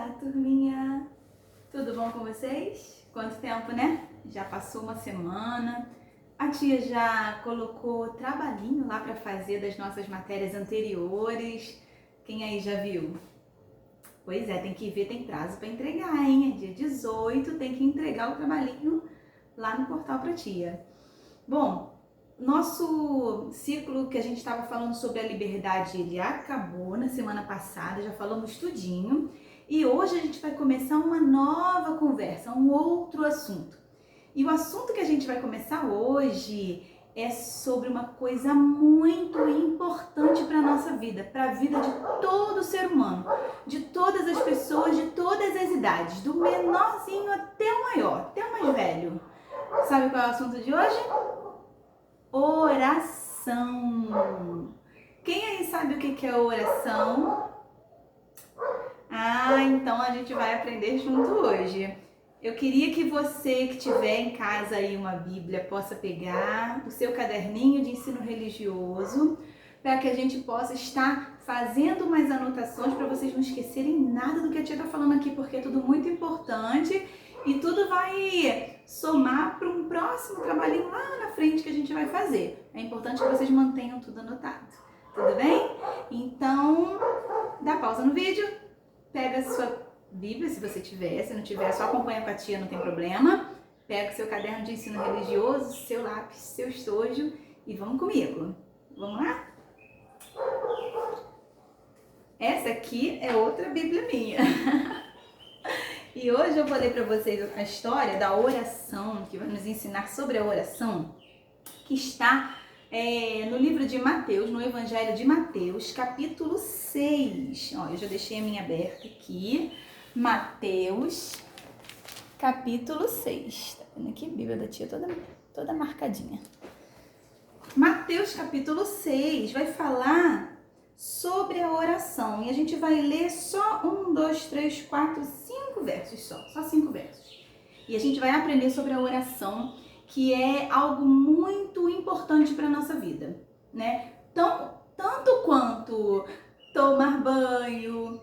Olá, turminha! Tudo bom com vocês? Quanto tempo, né? Já passou uma semana. A tia já colocou trabalhinho lá para fazer das nossas matérias anteriores. Quem aí já viu? Pois é, tem que ver, tem prazo para entregar, hein? É dia 18, tem que entregar o trabalhinho lá no portal pra tia. Bom, nosso ciclo que a gente estava falando sobre a liberdade, ele acabou na semana passada, já falamos tudinho. E hoje a gente vai começar uma nova conversa, um outro assunto. E o assunto que a gente vai começar hoje é sobre uma coisa muito importante para a nossa vida, para a vida de todo ser humano, de todas as pessoas, de todas as idades, do menorzinho até o maior, até o mais velho. Sabe qual é o assunto de hoje? Oração. Quem aí sabe o que é oração? Então a gente vai aprender junto hoje. Eu queria que você que tiver em casa aí uma Bíblia possa pegar o seu caderninho de ensino religioso para que a gente possa estar fazendo mais anotações para vocês não esquecerem nada do que a tia está falando aqui, porque é tudo muito importante e tudo vai somar para um próximo trabalhinho lá na frente que a gente vai fazer. É importante que vocês mantenham tudo anotado, tudo bem? Então, dá pausa no vídeo, pega a sua Bíblia, se você tiver, se não tiver, só acompanha com a tia, não tem problema. Pega o seu caderno de ensino religioso, seu lápis, seu estojo e vamos comigo. Vamos lá? Essa aqui é outra Bíblia minha. E hoje eu vou ler para vocês a história da oração, que vai nos ensinar sobre a oração, que está no livro de Mateus, no Evangelho de Mateus, capítulo 6. Ó, eu já deixei a minha aberta aqui. Mateus, capítulo 6. Tá vendo aqui? A Bíblia da tia toda marcadinha. Mateus, capítulo 6, vai falar sobre a oração. E a gente vai ler só 5 versos só 5 versos. E a gente vai aprender sobre a oração, que é algo muito importante para a nossa vida, né? Então, tanto quanto tomar banho,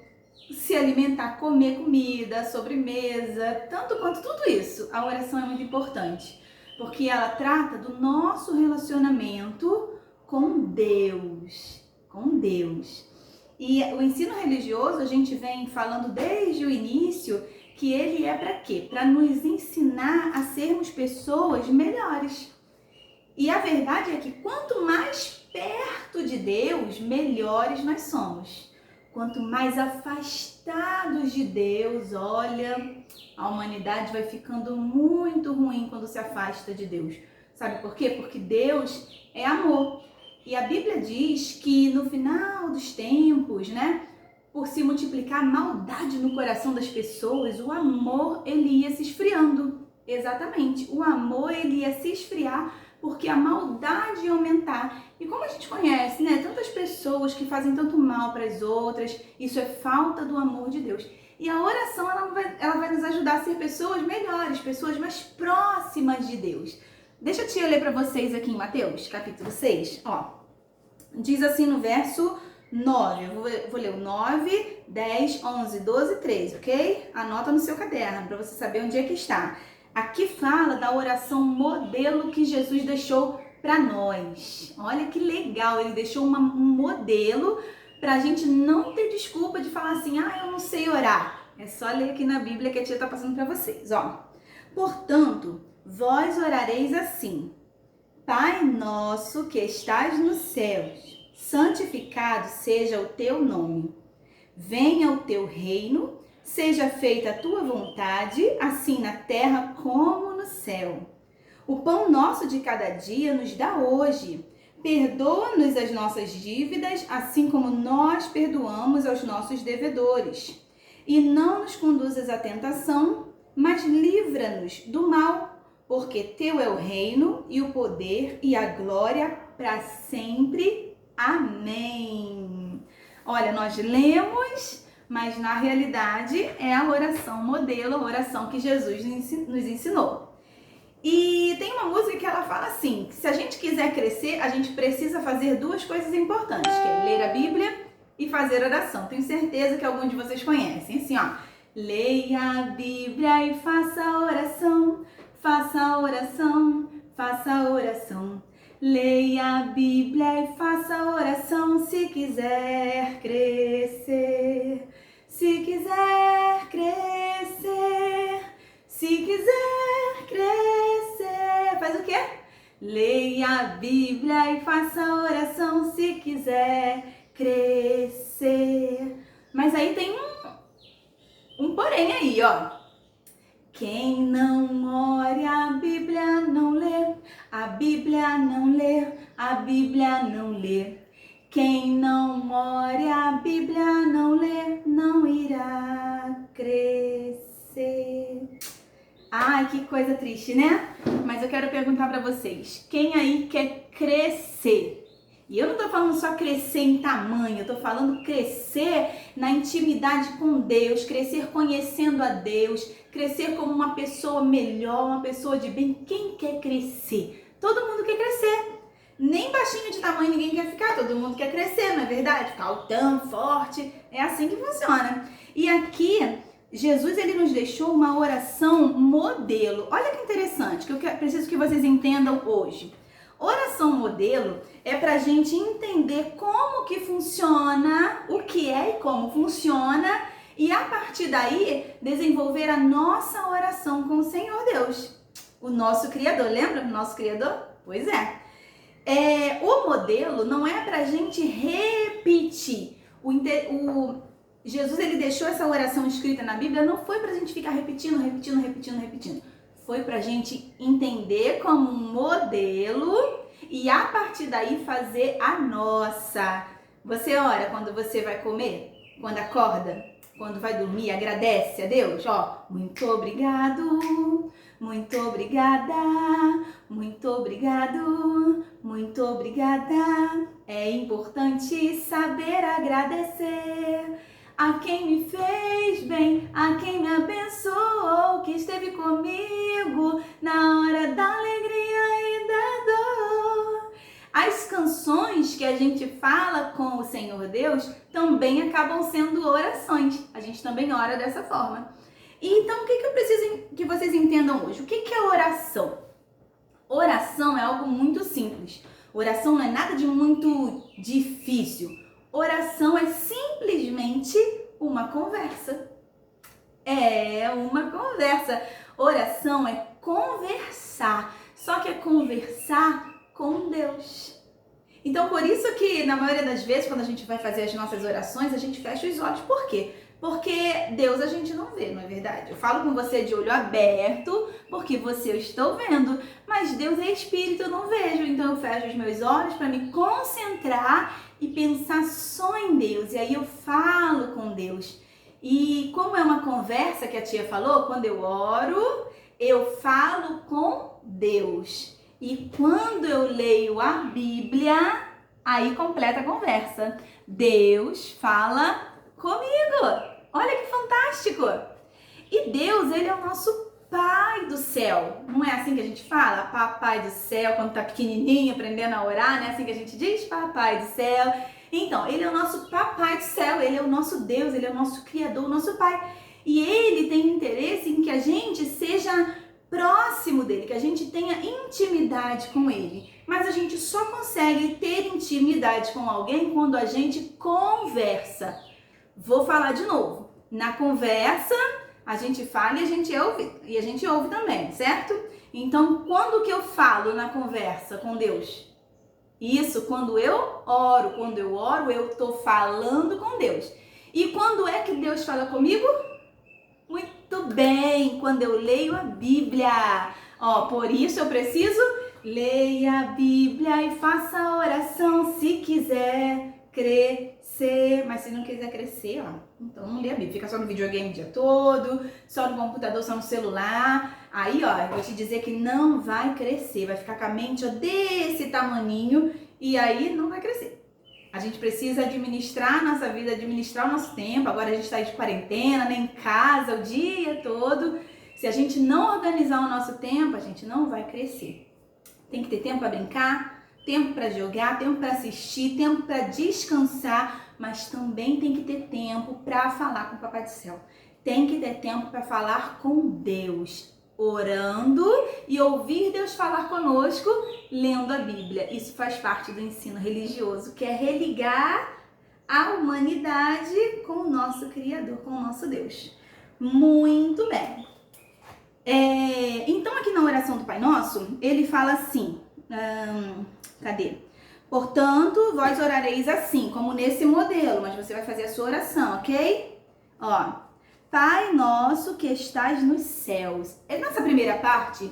se alimentar, comer comida, sobremesa, tanto quanto tudo isso, a oração é muito importante, porque ela trata do nosso relacionamento com Deus, E o ensino religioso, a gente vem falando desde o início que ele é para quê? Para nos ensinar a sermos pessoas melhores. E a verdade é que quanto mais perto de Deus, melhores nós somos. Quanto mais afastados de Deus, olha, a humanidade vai ficando muito ruim quando se afasta de Deus. Sabe por quê? Porque Deus é amor. E a Bíblia diz que no final dos tempos, né, por se multiplicar a maldade no coração das pessoas, o amor ele ia se esfriando. Exatamente, o amor ele ia se esfriar porque a maldade ia aumentar. E como a gente conhece, né, tantas pessoas que fazem tanto mal para as outras, isso é falta do amor de Deus. E a oração ela vai nos ajudar a ser pessoas melhores, pessoas mais próximas de Deus. Deixa eu te ler para vocês aqui em Mateus, capítulo 6, ó. Diz assim no verso 9, eu vou ler o 9, 10, 11, 12 e 13, ok? Anota no seu caderno para você saber onde é que está. Aqui fala da oração modelo que Jesus deixou para nós. Olha que legal, ele deixou um modelo para a gente não ter desculpa de falar assim, eu não sei orar. É só ler aqui na Bíblia que a tia está passando para vocês, ó. Portanto, vós orareis assim: Pai nosso que estás nos céus, santificado seja o teu nome. Venha o teu reino, seja feita a tua vontade, assim na terra como no céu. O pão nosso de cada dia nos dá hoje. Perdoa-nos as nossas dívidas, assim como nós perdoamos aos nossos devedores. E não nos conduzas à tentação, mas livra-nos do mal. Porque teu é o reino e o poder e a glória para sempre. Amém. Olha, nós lemos, mas na realidade é a oração modelo, a oração que Jesus nos ensinou. E tem uma música que ela fala assim, que se a gente quiser crescer, a gente precisa fazer 2 coisas importantes, que é ler a Bíblia e fazer oração. Tenho certeza que alguns de vocês conhecem. Assim, ó, Leia a Bíblia e faça a oração, faça a oração, faça a oração. Leia a Bíblia e faça a oração se quiser crescer. Se quiser crescer, se quiser crescer. Faz o quê? Leia a Bíblia e faça a oração se quiser crescer. Mas aí tem um porém aí, ó. Quem não ore, a Bíblia não lê, a Bíblia não lê, a Bíblia não lê. Quem não ore, a Bíblia não lê, não irá crescer. Ai, que coisa triste, né? Mas eu quero perguntar pra vocês, quem aí quer crescer? E eu não tô falando só crescer em tamanho, eu tô falando crescer na intimidade com Deus, crescer conhecendo a Deus, crescer como uma pessoa melhor, uma pessoa de bem. Quem quer crescer? Todo mundo quer crescer. Nem baixinho de tamanho ninguém quer ficar, todo mundo quer crescer, não é verdade? Ficar altão, forte, é assim que funciona. E aqui, Jesus ele nos deixou uma oração modelo. Olha que interessante, que eu preciso que vocês entendam hoje. Oração modelo é para a gente entender como que funciona, o que é e como funciona, e a partir daí desenvolver a nossa oração com o Senhor Deus, o nosso Criador. Lembra do nosso Criador? Pois é. O modelo não é para a gente repetir. Jesus ele deixou essa oração escrita na Bíblia, não foi para a gente ficar repetindo. Foi para a gente entender como um modelo e a partir daí fazer a nossa. Você ora quando você vai comer, quando acorda, quando vai dormir, agradece a Deus. Ó, muito obrigado, muito obrigada, muito obrigado, muito obrigada. É importante saber agradecer a quem me fez bem, a quem me abençoou, que esteve comigo na hora da alegria e da dor. As canções que a gente fala com o Senhor Deus também acabam sendo orações. A gente também ora dessa forma. E então, o que eu preciso que vocês entendam hoje? O que é oração? Oração é algo muito simples. Oração não é nada de muito difícil. Oração é simplesmente uma conversa. É uma conversa. Oração é conversar. Só que é conversar com Deus. Então, por isso que na maioria das vezes, quando a gente vai fazer as nossas orações, a gente fecha os olhos. Por quê? Porque Deus a gente não vê, não é verdade? Eu falo com você de olho aberto, porque você eu estou vendo, mas Deus é espírito, eu não vejo. Então eu fecho os meus olhos para me concentrar e pensar só em Deus. E aí eu falo com Deus. E como é uma conversa que a tia falou, quando eu oro, eu falo com Deus. E quando eu leio a Bíblia, aí completa a conversa. Deus fala comigo. Olha que fantástico! E Deus, ele é o nosso Pai do céu. Não é assim que a gente fala? Papai do céu, quando tá pequenininho, aprendendo a orar, não é assim que a gente diz? Papai do céu. Então, ele é o nosso Papai do céu, ele é o nosso Deus, ele é o nosso Criador, o nosso Pai. E ele tem interesse em que a gente seja próximo dele, que a gente tenha intimidade com ele. Mas a gente só consegue ter intimidade com alguém quando a gente conversa. Vou falar de novo. Na conversa, a gente fala e a gente ouve. E a gente ouve também, certo? Então, quando que eu falo na conversa com Deus? Isso, quando eu oro. Quando eu oro, eu tô falando com Deus. E quando é que Deus fala comigo? Muito bem, quando eu leio a Bíblia. Ó, por isso eu preciso leia a Bíblia e faça a oração se quiser crescer. Mas se não quiser crescer, ó, então não lê a Bíblia. Fica só no videogame o dia todo, só no computador, só no celular. Aí, ó, eu vou te dizer que não vai crescer. Vai ficar com a mente, ó, desse tamaninho e aí não vai crescer. A gente precisa administrar a nossa vida, administrar o nosso tempo. Agora a gente está de quarentena, né, em casa o dia todo. Se a gente não organizar o nosso tempo, a gente não vai crescer. Tem que ter tempo para brincar, tempo para jogar, tempo para assistir, tempo para descansar, mas também tem que ter tempo para falar com o Papai do Céu. tem que ter tempo para falar com Deus, orando e ouvir Deus falar conosco, lendo a Bíblia. Isso faz parte do ensino religioso, que é religar a humanidade com o nosso Criador, com o nosso Deus. Muito bem. Então aqui na oração do Pai Nosso, ele fala assim, cadê? Portanto, vós orareis assim, como nesse modelo, mas você vai fazer a sua oração, ok? Ó, Pai Nosso que estás nos céus. Nessa primeira parte,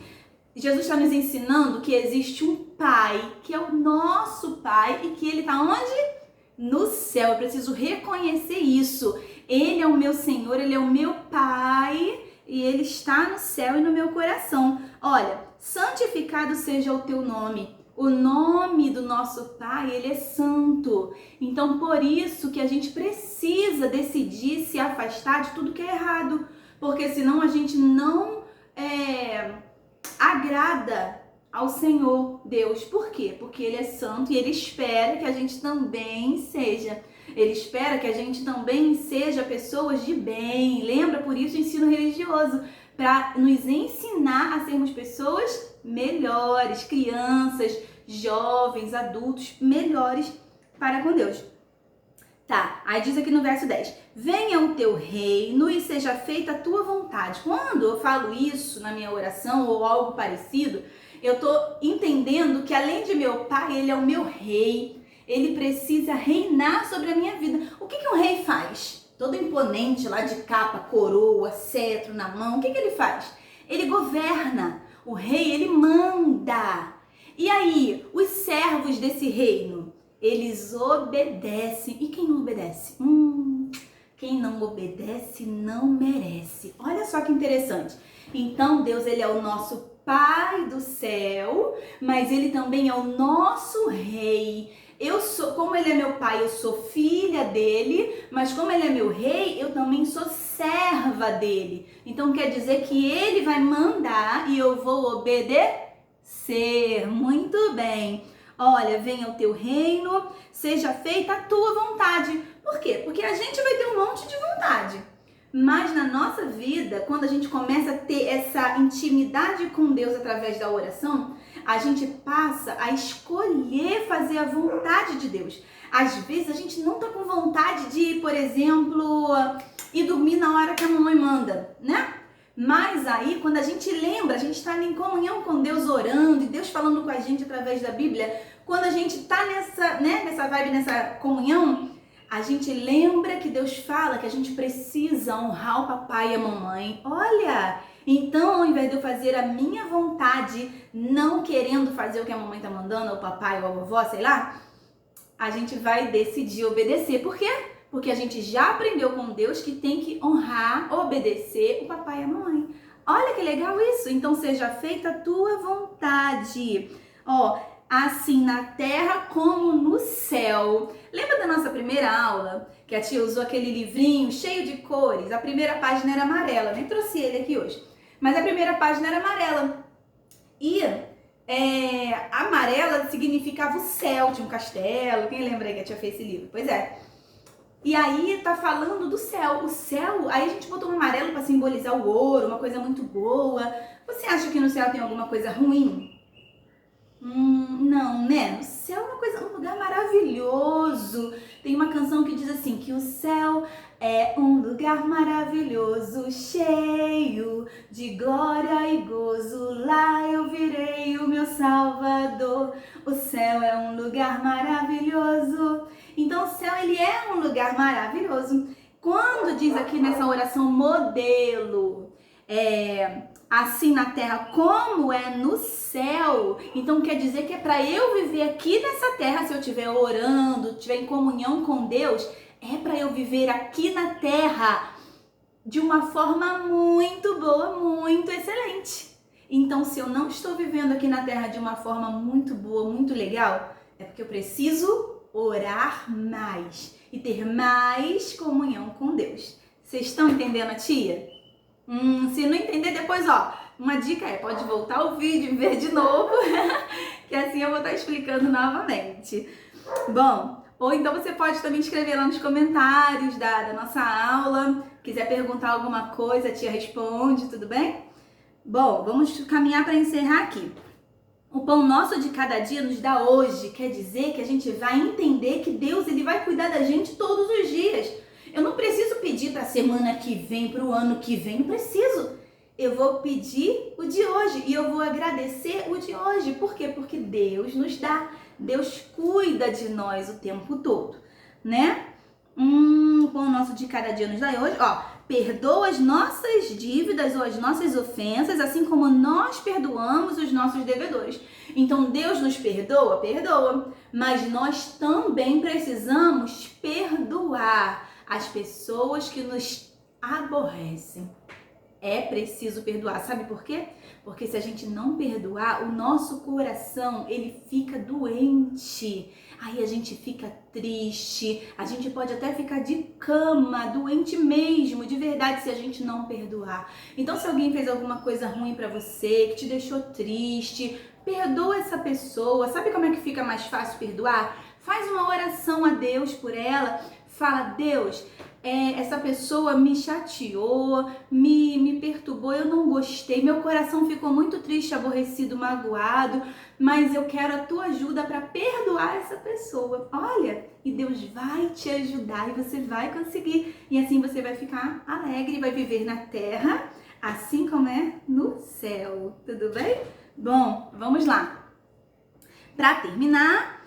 Jesus está nos ensinando que existe um Pai, que é o nosso Pai, e que ele está onde? No céu. Eu preciso reconhecer isso. Ele é o meu Senhor, ele é o meu Pai, e ele está no céu e no meu coração. Olha, santificado seja o teu nome. O nome do nosso Pai, ele é santo. Então, por isso que a gente precisa decidir se afastar de tudo que é errado. Porque senão a gente não agrada ao Senhor Deus. Por quê? Porque ele é santo e ele espera que a gente também seja. Ele espera que a gente também seja pessoas de bem. Lembra? Por isso o ensino religioso, para nos ensinar a sermos pessoas melhores, crianças, jovens, adultos, melhores para com Deus. Tá, aí diz aqui no verso 10, venha o teu reino e seja feita a tua vontade. Quando eu falo isso na minha oração ou algo parecido, eu tô entendendo que além de meu Pai, ele é o meu rei. Ele precisa reinar sobre a minha vida. O que um rei faz? Todo imponente lá de capa, coroa, cetro na mão, o que ele faz? Ele governa. O rei, ele manda. E aí, os servos desse reino, eles obedecem. E quem não obedece? Quem não obedece não merece. Olha só que interessante. Então, Deus, ele é o nosso Pai do céu, mas ele também é o nosso rei. Como ele é meu pai, eu sou filha dele, mas como ele é meu rei, eu também sou serva dele. Então quer dizer que ele vai mandar e eu vou obedecer. Muito bem. Olha, venha o teu reino, seja feita a tua vontade. Por quê? Porque a gente vai ter um monte de vontade. Mas na nossa vida, quando a gente começa a ter essa intimidade com Deus através da oração, a gente passa a escolher fazer a vontade de Deus. Às vezes a gente não tá com vontade de, por exemplo, ir dormir na hora que a mamãe manda, né? Mas aí, quando a gente lembra, a gente está em comunhão com Deus orando e Deus falando com a gente através da Bíblia, quando a gente tá nessa vibe, nessa comunhão, a gente lembra que Deus fala que a gente precisa honrar o papai e a mamãe. Olha, então ao invés de eu fazer a minha vontade, não querendo fazer o que a mamãe tá mandando, ou o papai ou a vovó, sei lá, a gente vai decidir obedecer. Por quê? Porque a gente já aprendeu com Deus que tem que honrar, obedecer o papai e a mamãe. Olha que legal isso. Então seja feita a tua vontade. Ó, assim na terra como no céu. Lembra da nossa primeira aula? Que a tia usou aquele livrinho cheio de cores. A primeira página era amarela. Nem trouxe ele aqui hoje. Mas a primeira página era amarela. E amarela significava o céu. Tinha um castelo. Quem lembra aí que a tia fez esse livro? Pois é. E aí tá falando do céu. O céu, aí a gente botou um amarelo para simbolizar o ouro, uma coisa muito boa. Você acha que no céu tem alguma coisa ruim? Não, né? O céu é uma coisa, um lugar maravilhoso. Tem uma canção que diz assim, que o céu é um lugar maravilhoso, cheio de glória e gozo. Lá eu virei o meu Salvador. O céu é um lugar maravilhoso. Então o céu, ele é um lugar maravilhoso. Quando diz aqui nessa oração modelo, assim na terra como é no céu, então quer dizer que é para eu viver aqui nessa terra, se eu estiver orando, estiver em comunhão com Deus, é para eu viver aqui na terra de uma forma muito boa, muito excelente. Então, se eu não estou vivendo aqui na terra de uma forma muito boa, muito legal, é porque eu preciso orar mais e ter mais comunhão com Deus. Vocês estão entendendo a tia? Se não entender, depois, uma dica pode voltar o vídeo e ver de novo, que assim eu vou estar explicando novamente. Bom, Ou então você pode também escrever lá nos comentários da nossa aula. Quiser perguntar alguma coisa, a tia responde, tudo bem? Bom, vamos caminhar para encerrar aqui. O pão nosso de cada dia nos dá hoje, quer dizer que a gente vai entender que Deus ele vai cuidar da gente todos os dias. Eu não preciso pedir para a semana que vem, para o ano que vem, não preciso. Eu vou pedir o de hoje e eu vou agradecer o de hoje. Por quê? Porque Deus nos dá, Deus cuida de nós o tempo todo, né? O pão nosso de cada dia nos dá hoje, ó. Perdoa as nossas dívidas ou as nossas ofensas, assim como nós perdoamos os nossos devedores. Então, Deus nos perdoa? Perdoa. Mas nós também precisamos perdoar as pessoas que nos aborrecem. É preciso perdoar. Sabe por quê? Porque se a gente não perdoar, o nosso coração, ele fica doente. Aí a gente fica triste, a gente pode até ficar de cama, doente mesmo, de verdade, se a gente não perdoar. Então, se alguém fez alguma coisa ruim pra você, que te deixou triste, perdoa essa pessoa. Sabe como é que fica mais fácil perdoar? Faz uma oração a Deus por ela. Fala, Deus, essa pessoa me chateou, me perturbou, eu não gostei, meu coração ficou muito triste, aborrecido, magoado, mas eu quero a tua ajuda para perdoar essa pessoa. Olha, e Deus vai te ajudar e você vai conseguir. E assim você vai ficar alegre, vai viver na terra, assim como é no céu. Tudo bem? Bom, vamos lá. Para terminar...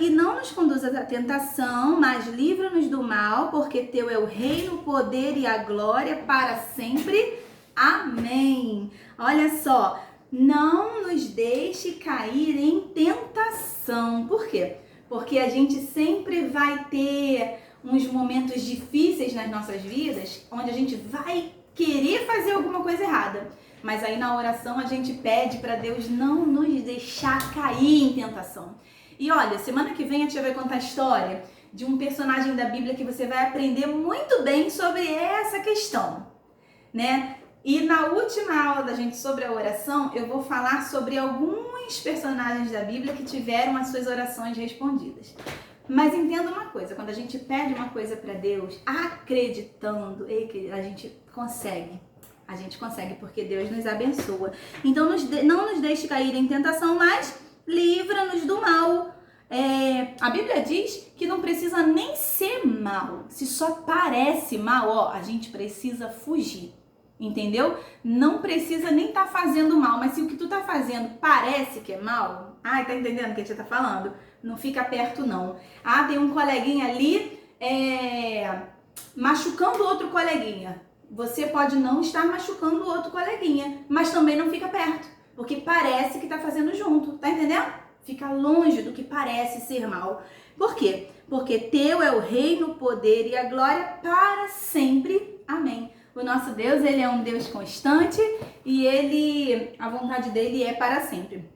e não nos conduzas à tentação, mas livra-nos do mal, porque teu é o reino, o poder e a glória para sempre. Amém. Olha só, não nos deixe cair em tentação. Por quê? Porque a gente sempre vai ter uns momentos difíceis nas nossas vidas, onde a gente vai querer fazer alguma coisa errada. Mas aí na oração a gente pede para Deus não nos deixar cair em tentação. E olha, semana que vem a tia vai contar a história de um personagem da Bíblia que você vai aprender muito bem sobre essa questão, né? E na última aula da gente sobre a oração, eu vou falar sobre alguns personagens da Bíblia que tiveram as suas orações respondidas. Mas entenda uma coisa, quando a gente pede uma coisa para Deus, acreditando, a gente consegue. A gente consegue, porque Deus nos abençoa. Então não nos deixe cair em tentação, mas livra-nos do mal. A Bíblia diz que não precisa nem ser mal. Se só parece mal, ó, a gente precisa fugir. Entendeu? Não precisa nem estar fazendo mal, mas se o que tu tá fazendo parece que é mal, tá entendendo o que a gente tá falando? Não fica perto não. Tem um coleguinha ali machucando outro coleguinha. Você pode não estar machucando o outro coleguinha, mas também não fica perto, porque parece que tá fazendo junto, tá entendendo? Fica longe do que parece ser mal. Por quê? Porque teu é o reino, o poder e a glória para sempre. Amém. O nosso Deus, ele é um Deus constante e a vontade dele é para sempre.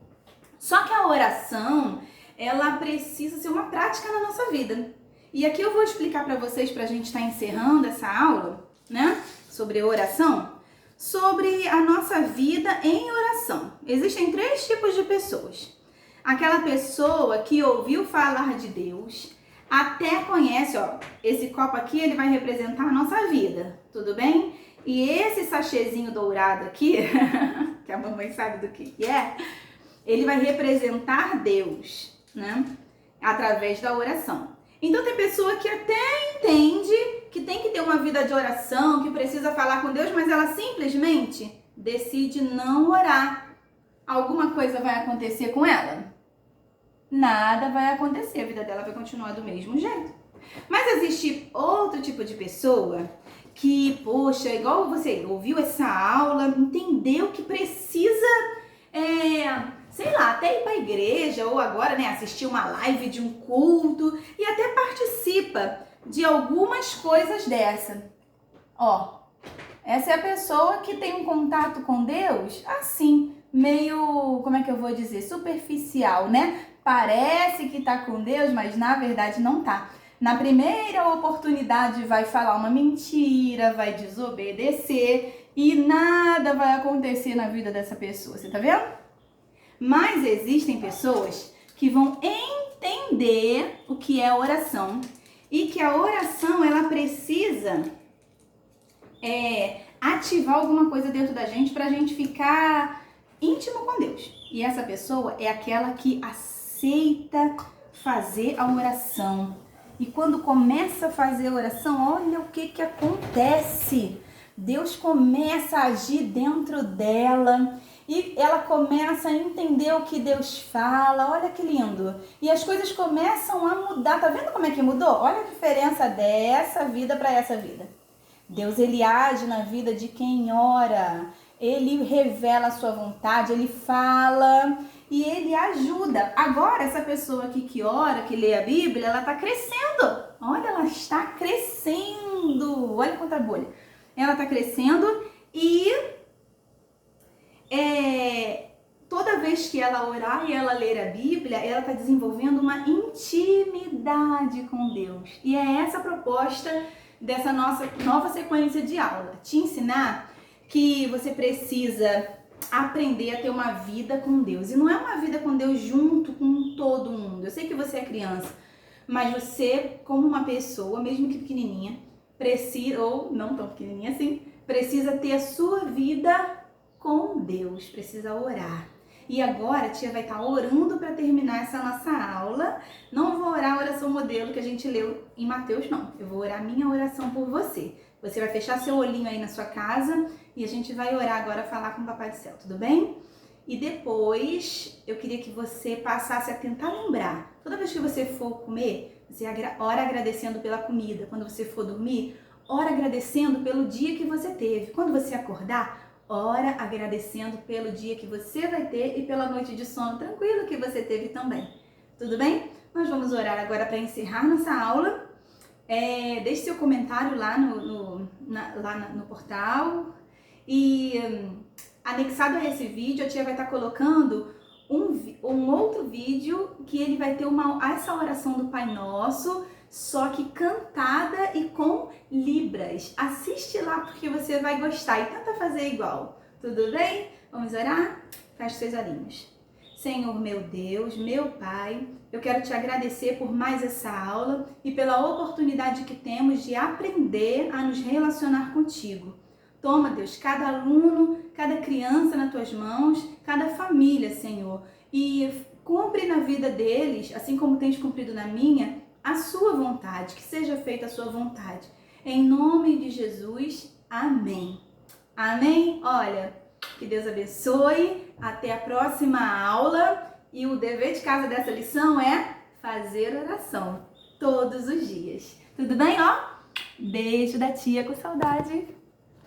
Só que a oração, ela precisa ser uma prática na nossa vida. E aqui eu vou explicar para vocês, para a gente estar encerrando essa aula, né? Sobre oração, sobre a nossa vida em oração. Existem 3 tipos de pessoas. Aquela pessoa que ouviu falar de Deus, até conhece, ó, esse copo aqui, ele vai representar a nossa vida, tudo bem? E esse sachêzinho dourado aqui, que a mamãe sabe do que é, ele vai representar Deus, né? Através da oração. Então tem pessoa que até entende que tem que ter uma vida de oração, que precisa falar com Deus, mas ela simplesmente decide não orar. Alguma coisa vai acontecer com ela? Nada vai acontecer, a vida dela vai continuar do mesmo jeito. Mas existe outro tipo de pessoa que, poxa, igual você ouviu essa aula, entendeu que precisa, sei lá, até ir para a igreja ou agora, né, assistir uma live de um culto e até participa de algumas coisas dessa. Ó, essa é a pessoa que tem um contato com Deus assim, meio, como é que eu vou dizer, superficial, né? Parece que tá com Deus, mas na verdade não tá. Na primeira oportunidade vai falar uma mentira, vai desobedecer e nada vai acontecer na vida dessa pessoa, você tá vendo? Mas existem pessoas que vão entender o que é oração e que a oração ela precisa ativar alguma coisa dentro da gente pra gente ficar íntimo com Deus. E essa pessoa é aquela que aceita fazer a oração. E quando começa a fazer a oração, olha o que acontece. Deus começa a agir dentro dela e ela começa a entender o que Deus fala. Olha que lindo. E as coisas começam a mudar. Tá vendo como é que mudou? Olha a diferença dessa vida para essa vida. Deus, ele age na vida de quem ora. Ele revela a sua vontade, ele fala e ele ajuda. Agora, essa pessoa aqui que ora, que lê a Bíblia, ela está crescendo. Olha, ela está crescendo. Olha quanta bolha. Ela está crescendo e toda vez que ela orar e ela ler a Bíblia, ela está desenvolvendo uma intimidade com Deus. E é essa a proposta dessa nossa nova sequência de aula. Te ensinar que você precisa aprender a ter uma vida com Deus. E não é uma vida com Deus junto com todo mundo. Eu sei que você é criança, mas você, como uma pessoa, mesmo que pequenininha, precisa, ou não tão pequenininha assim, precisa ter a sua vida com Deus, precisa orar. E agora a tia vai estar orando para terminar essa nossa aula. Não vou orar a oração modelo que a gente leu em Mateus, não. Eu vou orar a minha oração por você. Você vai fechar seu olhinho aí na sua casa e a gente vai orar agora, falar com o Papai do Céu, tudo bem? E depois eu queria que você passasse a tentar lembrar. Toda vez que você for comer, você ora agradecendo pela comida. Quando você for dormir, ora agradecendo pelo dia que você teve. Quando você acordar, ora agradecendo pelo dia que você vai ter e pela noite de sono tranquilo que você teve também. Tudo bem? Nós vamos orar agora para encerrar nossa aula. Deixe seu comentário lá no portal e anexado a esse vídeo a tia vai estar colocando um outro vídeo que ele vai ter essa oração do Pai Nosso, só que cantada e com libras. Assiste lá porque você vai gostar e tenta fazer igual. Tudo bem? Vamos orar? Feche seus olhinhos. Senhor meu Deus, meu Pai, eu quero te agradecer por mais essa aula e pela oportunidade que temos de aprender a nos relacionar contigo. Toma, Deus, cada aluno, cada criança nas tuas mãos, cada família, Senhor, e cumpre na vida deles, assim como tens cumprido na minha, a sua vontade, que seja feita a sua vontade. Em nome de Jesus, amém. Amém? Olha, que Deus abençoe, até a próxima aula e o dever de casa dessa lição é fazer oração todos os dias. Tudo bem, ó? Beijo da tia com saudade.